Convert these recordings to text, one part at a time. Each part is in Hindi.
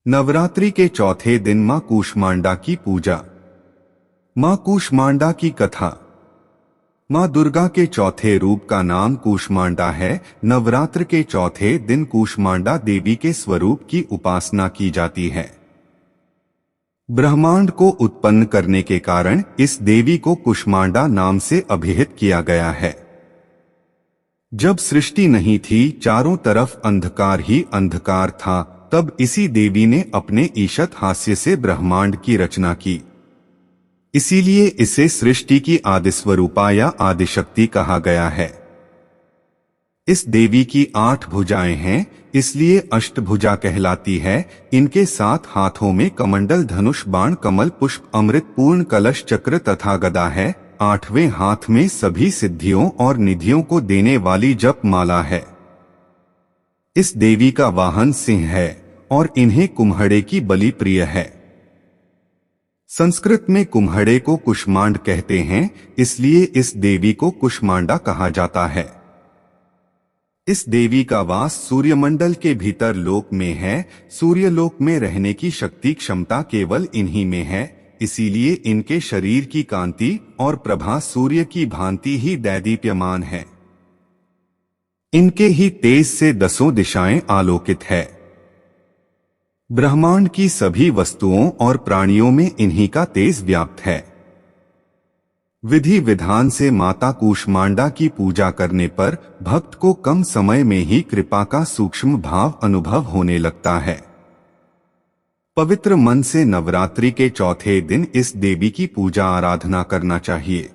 नवरात्रि के चौथे दिन मां कूष्मांडा की पूजा। मां कूष्मांडा की कथा। मां दुर्गा के चौथे रूप का नाम कूष्मांडा है। नवरात्र के चौथे दिन कूष्मांडा देवी के स्वरूप की उपासना की जाती है। ब्रह्मांड को उत्पन्न करने के कारण इस देवी को कूष्मांडा नाम से अभिहित किया गया है। जब सृष्टि नहीं थी, चारों तरफ अंधकार ही अंधकार था, तब इसी देवी ने अपने ईशत हास्य से ब्रह्मांड की रचना की। इसीलिए इसे सृष्टि की आदिस्वरूपा या आदिशक्ति कहा गया है। इस देवी की 8 भुजाएं हैं, इसलिए अष्टभुजा कहलाती है। इनके 7 हाथों में कमंडल, धनुष, बाण, कमल, पुष्प, अमृत, पूर्ण, कलश, चक्र तथा गदा है। 8वें हाथ में सभी सिद्धियों और निधियों को देने वाली जप माला है। इस देवी का वाहन सिंह है और इन्हें कुम्हड़े की बलि प्रिय है। संस्कृत में कुम्हड़े को कुष्मांड कहते हैं, इसलिए इस देवी को कुष्मांडा कहा जाता है। इस देवी का वास सूर्यमंडल के भीतर लोक में है। सूर्यलोक में रहने की शक्ति क्षमता केवल इन्हीं में है, इसीलिए इनके शरीर की कांति और प्रभा सूर्य की भांति ही दैदीप्यमान है। इनके ही तेज से 10 दिशाएं आलोकित है। ब्रह्मांड की सभी वस्तुओं और प्राणियों में इन्हीं का तेज व्याप्त है। विधि विधान से माता कूष्मांडा की पूजा करने पर भक्त को कम समय में ही कृपा का सूक्ष्म भाव अनुभव होने लगता है। पवित्र मन से नवरात्रि के चौथे दिन इस देवी की पूजा आराधना करना चाहिए।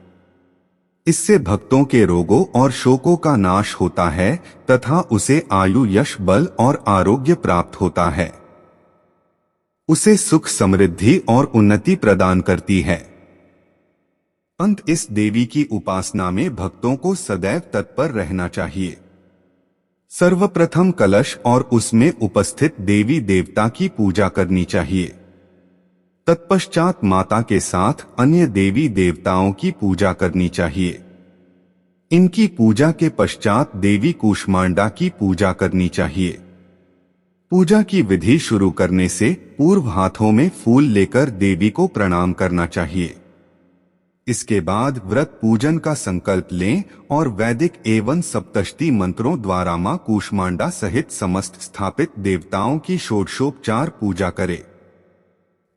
इससे भक्तों के रोगों और शोकों का नाश होता है तथा उसे आयु, यश, बल और आरोग्य प्राप्त होता है। उसे सुख, समृद्धि और उन्नति प्रदान करती है। इस देवी की उपासना में भक्तों को सदैव तत्पर रहना चाहिए। सर्वप्रथम कलश और उसमें उपस्थित देवी देवता की पूजा करनी चाहिए। तत्पश्चात माता के साथ अन्य देवी देवताओं की पूजा करनी चाहिए। इनकी पूजा के पश्चात देवी कूष्मांडा की पूजा करनी चाहिए। पूजा की विधि शुरू करने से पूर्व हाथों में फूल लेकर देवी को प्रणाम करना चाहिए। इसके बाद व्रत पूजन का संकल्प लें और वैदिक एवं सप्तशती मंत्रों द्वारा मां कूष्मांडा सहित समस्त स्थापित देवताओं की षोडशोपचार पूजा करें।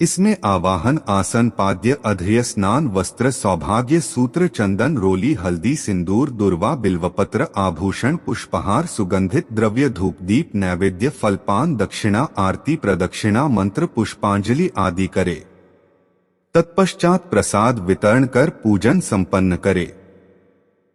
इसमें आवाहन, आसन, पाद्य, अध्यय, स्नान, वस्त्र, सौभाग्य सूत्र, चंदन, रोली, हल्दी, सिंदूर, दुर्वा, बिल्वपत्र, आभूषण, पुष्पहार, सुगंधित द्रव्य, धूप, दीप, नैवेद्य, फलपान, दक्षिणा, आरती, प्रदक्षिणा, मंत्र, पुष्पांजलि आदि करे। तत्पश्चात प्रसाद वितरण कर पूजन संपन्न करे।